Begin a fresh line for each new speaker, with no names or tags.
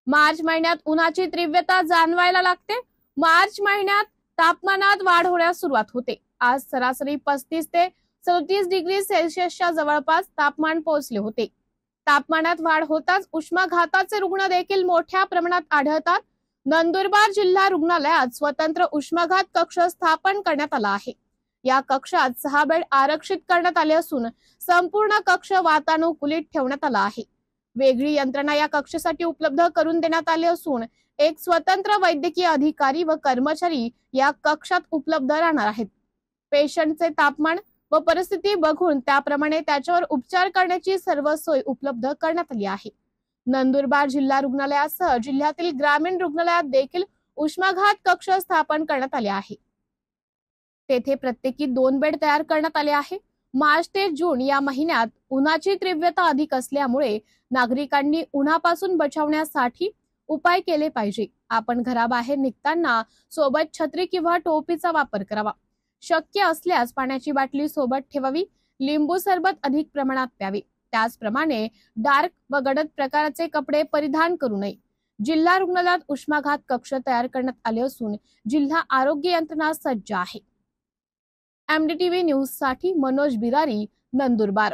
मार्च महिन्यात उन्हाची तीव्रता जाणवायला लागते। मार्च महिन्यात तापमानात वाढ होण्यास सुरुवात होते। आज सरासरी 35 ते 37 डिग्री सेल्सिअसच्या जवळपास तापमान पोहोचले होते। तापमानात वाढ होताच उष्माघाताचे रुग्ण देखील मोठ्या प्रमाणात आढळतात। नंदुरबार जिल्हा रुग्णालयात स्वतंत्र उष्माघात कक्ष स्थापन करण्यात आला आहे। या कक्षात 6 बेड आरक्षित करण्यात आले असून संपूर्ण कक्ष वातानुकूलित ठेवण्यात आला आहे। वेगळी यंत्रणा या कक्षासाठी उपलब्ध करून देण्यात आली असून एक स्वतंत्र वैद्यकीय अधिकारी व कर्मचारी या कक्षात उपलब्ध राहणार आहेत। पेशंटचे तापमान व परिस्थिती बघून त्याप्रमाणे त्याच्यावर उपचार करण्याची सर्व सोय उपलब्ध करण्यात आली आहे। नंदुरबार जिल्हा रुग्णालयासह जिल्ह्यातील ग्रामीण रुग्णालयात देखील उष्माघात कक्ष स्थापन करण्यात आले आहे। तेथे प्रत्येकी 2 बेड तयार करण्यात आले आहे। मार्च ते जून या महिन्यात उन्हाची तीव्रता अधिक असल्यामुळे नागरिकांनी उन्हापासून बचावण्यासाठी उपाय केले पाहिजे। आपण घराबाहेर निघताना सोबत छत्री किंवा टोपीचा वापर करावा। शक्य असल्यास पाण्याची बाटली सोबत ठेवावी। लिंबू सरबत अधिक प्रमाणात प्यावे। त्याचप्रमाणे डार्क व गडद प्रकारचे कपडे परिधान करू नये। जिल्हा रुग्णालयात उष्माघात कक्ष तयार करण्यात आले असून जिल्हा आरोग्य यंत्रणा सज्ज आहे। MDTV न्यूज साठी मनोज बिरारी, नंदुरबार।